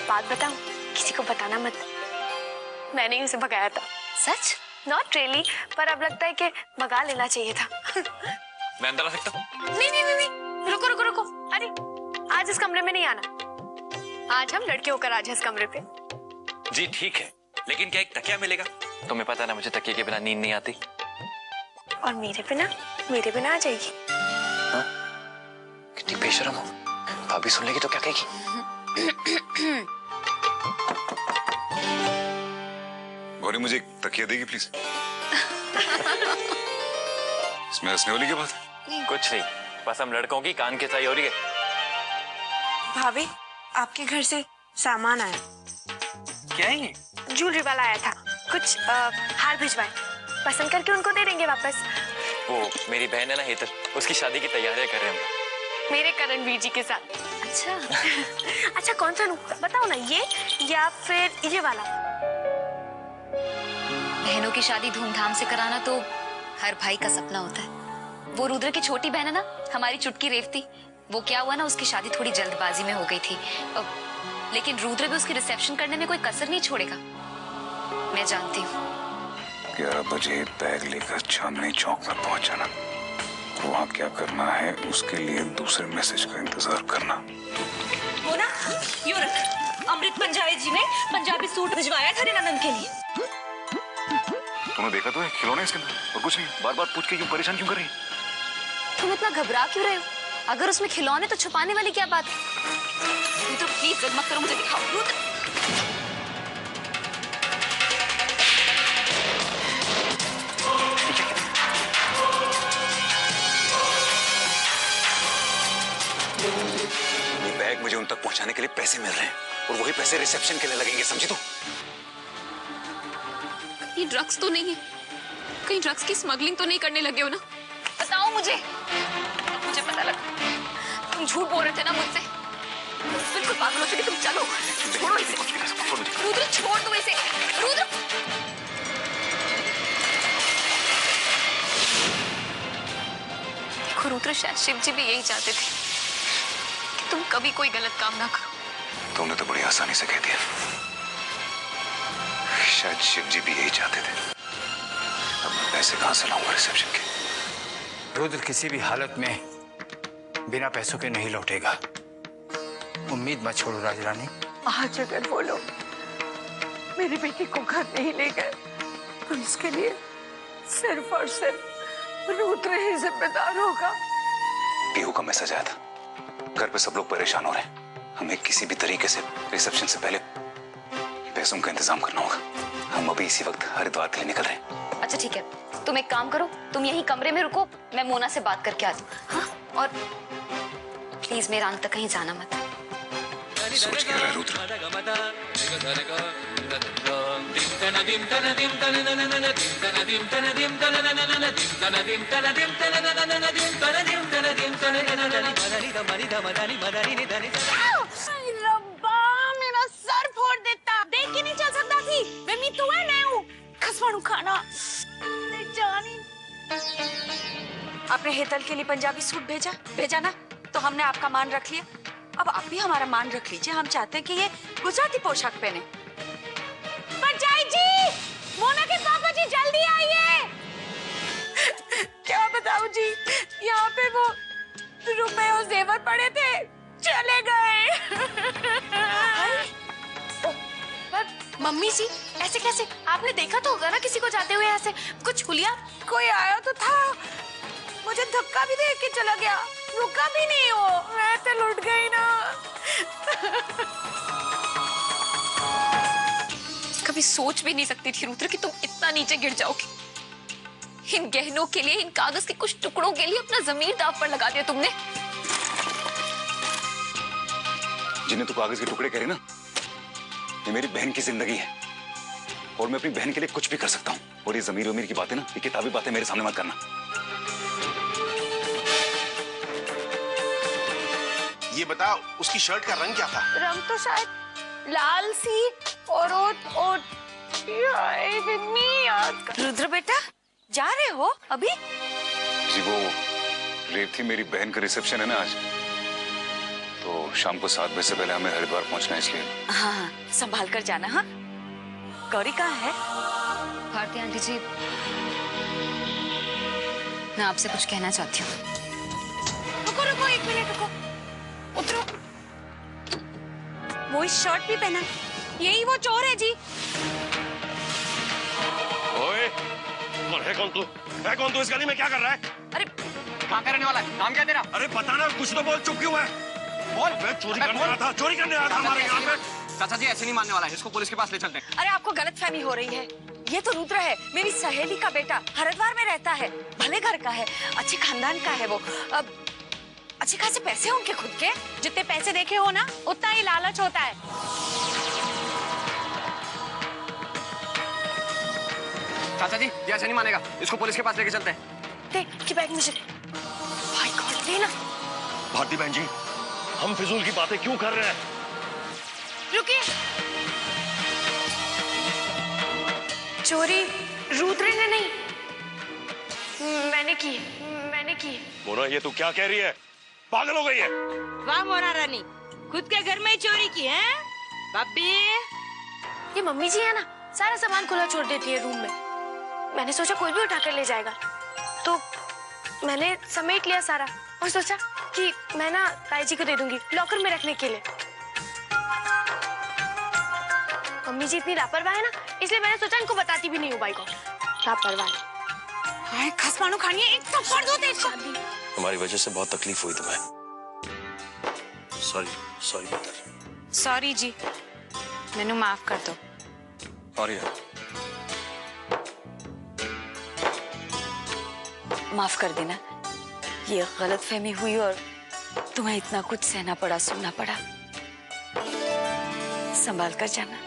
बात बताऊं, किसी को बताना मत। मैंने ही उसे भगाया था। सच? नॉट रियली, पर अब लगता है कि भगा लेना चाहिए था। मैं अंदर आ सकता हूँ? नहीं नहीं नहीं, रुको रुको रुको। अरे आज इस कमरे में नहीं आना। आज हम लड़के होकर आज इस कमरे पे। जी ठीक है, लेकिन क्या एक तकिया मिलेगा? तुम्हें पता ना मुझे तकिए के बिना नींद नहीं आती। और मेरे बिना आ जाएगी। हाँ? कितनी बेशर्म हो। भाभी सुन लेगी तो क्या कहेगी? गौरी मुझे एक तकिया देगी प्लीज। इसमें हंसने वाली क्या बात है? कुछ नहीं, बस हम लड़कों की कान खिंचाई हो रही है। भाभी आपके घर से सामान आया। क्या है ये? ज्वेलरी वाला आया था, कुछ हार भिजवाए, पसंद करके उनको दे देंगे वापस। वो मेरी बहन है ना हेतल, उसकी शादी की तैयारियां कर रहे हैं। मेरे करणवीर जी के साथ। अच्छा। अच्छा कौन सा लूं बताओ ना, ये या फिर ये वाला? बहनों की शादी धूमधाम से कराना तो हर भाई का सपना होता है। वो रुद्र की छोटी बहन है ना, हमारी चुटकी रेवती, वो क्या हुआ ना, उसकी शादी थोड़ी जल्दबाजी में हो गई थी। लेकिन रुद्र भी उसकी रिसेप्शन करने में कोई कसर नहीं छोड़ेगा, मैं जानती हूँ। 11 बजे बैग लेकर चांदनी चौक में पहुंचाना, वहाँ क्या करना है उसके लिए दूसरे मैसेज का इंतजार करना। वो ना यूरक अमृत पंजाबी जी ने पंजाबी सूट भिजवाया था ननद के लिए। तुमने देखा तो है, खिलौने इसके अंदर और कुछ नहीं। बार बार पूछ के क्यों परेशान क्यों कर रही है? तुम इतना घबरा क्यों रहे हो? अगर उसमें खिलौने तो छुपाने वाली क्या बात है? तो प्लीज जिद मत करो, मुझे दिखाओ। ये बैग मुझे उन तक पहुंचाने के लिए पैसे मिल रहे हैं और वही पैसे रिसेप्शन के लिए लगेंगे, समझी? तो ये ड्रग्स तो नहीं है? कहीं ड्रग्स की स्मगलिंग तो नहीं करने लगे हो ना? बताओ मुझे। मुझे पता लगा, तुम झूठ बोल रहे थे ना मुझसे। बिल्कुल पागल हो चुके तुम। चलो छोड़ो इसे। रुद्र छोड़ दो इसे। रुद्र देखो रुद्र, शायद शिव जी भी यही चाहते थे कि तुम कभी कोई गलत काम ना करो। तुमने तो बड़ी आसानी से कह दिया। शायद शिव जी भी यही चाहते थे। अब मैं पैसे कहां से लाऊंगा रिसेप्शन के? रुद्र किसी भी हालत में बिना पैसों के नहीं लौटेगा। उम्मीद मत छोड़ो राजरानी। आज अगर वो लोग मेरी बेटी को घर नहीं ले गए तो इसके लिए सिर्फ और सिर्फ रुद्र ही जिम्मेदार होगा। पीहू का मैसेज आया था, घर पे सब लोग परेशान हो रहे हैं। हमें किसी भी तरीके से रिसेप्शन से पहले पैसों का इंतजाम करना होगा। हम अभी इसी वक्त हरिद्वार के लिए निकल रहे हैं। अच्छा ठीक है, तुम एक काम करो, तुम यही कमरे में रुको, मैं मोना से बात करके आ दूं। हाँ, और प्लीज मेरा अंत तक कहीं जाना मत। सोच क्या रहा रुद्र? मेरा सर फोड़ देता। देख के नहीं चल सकता थी? मैं मीतू है, मैं हूँ। खसवाणु खाना। जानी। आपने हेतल के लिए पंजाबी सूट भेजा ना, तो हमने आपका मान रख लिया। अब आप भी हमारा मान रख लीजिए। हम चाहते हैं कि ये गुजराती पोशाक पहने। पंचायत जी, मोना के पापा जी जल्दी आइए। क्या बताऊं जी, यहाँ पे वो रुपए और जेवर पड़े थे, चले गए। मम्मी जी ऐसे कैसे? आपने देखा तो होगा ना किसी को जाते हुए ऐसे। कुछ हुलिया? कोई आया तो था, मुझे धक्का भी दे के चला गया, रुका भी नहीं हो। मैं तो लुट गई ना। कभी सोच भी नहीं सकती थी रुद्र कि तुम इतना नीचे गिर जाओगे। इन गहनों के लिए, इन कागज के कुछ टुकड़ों के लिए अपना जमीर दांव पर लगा दिया तुमने। जिन्हें तो कागज के टुकड़े कह रही ना, ये मेरी बहन की जिंदगी है और मैं अपनी बहन के लिए कुछ भी कर सकता हूँ। और ये ज़मीर वमीर की बातें ना, ये किताबी बातें मेरे सामने मत करना। ये बता, उसकी शर्ट का रंग क्या था? रंग तो शायद लाल सी और रुद्र बेटा, जा रहे हो अभी? जी वो रेवती मेरी बहन का रिसेप्शन है ना आज, तो तो शाम को 7 बजे से पहले हमें हरिद्वार पहुंचना है, इसलिए। हाँ हाँ, संभाल कर जाना। हाँ, गौरी कहाँ है? भारती आंटी जी, मैं आपसे कुछ कहना चाहती हूँ। रुको रुको, 1 मिनट रुको, उतरो। वो इस शर्ट भी पहना, यही वो चोर है जी। ओए, कौन है? कौन तू? है कौन तू? इस गली में क्या कर रहा है? अरे कहाँ करने वाला है? नाम क्या है तेरा? अरे पता ना, कुछ तो बोल, चुप क्यों है? बोल। मैं चोरी करने आया था, चोरी करने आया था हमारे यहाँ पे। चाचा जी ऐसे नहीं मानने वाला है, इसको पुलिस के पास ले चलते हैं। अरे आपको गलतफहमी हो रही है, ये तो रुद्र है, मेरी सहेली का बेटा, हरिद्वार में रहता है, भले घर का है, अच्छे खानदान का है वो। अब अच्छे खासे पैसे होंगे खुद के, जितने पैसे देखे हो ना उतना ही लालच होता है। चाचा जी ये ऐसे नहीं मानेगा, इसको पुलिस के पास लेके चलते हैं। दे कि बैग मुझे दे। भाई गॉड, दे ना। भारती बहन जी, हम फिजूल की बातें क्यों कर रहे हैं? रुकिए। चोरी रुद्र ने नहीं, मैंने की, मैंने की। मोना, ये तू क्या कह रही है? पागल हो गई है? वाह मोना रानी, खुद के घर में ही चोरी की है भाभी। ये मम्मी जी है ना, सारा सामान खुला छोड़ देती है रूम में। मैंने सोचा कोई भी उठाकर ले जाएगा, तो मैंने समेट लिया सारा और सोचा कि मैं ना ताई जी को दे दूंगी लॉकर में रखने के लिए। मम्मी जी इतनी लापरवाह है ना, इसलिए मैंने सोचा इनको बताती भी नहीं हूँ भाई को। लापरवाह। हाय, खसमानो खानी है, एक थप्पड़ दो दे इसको। हमारी वजह से बहुत तकलीफ हुई तुम्हें। सॉरी, सॉरी बेटा। सॉरी जी, मैनू माफ कर दो। और ये माफ कर देना, ये गलतफहमी हुई और तुम्हें इतना कुछ सहना पड़ा, सुनना पड़ा। संभाल कर जाना।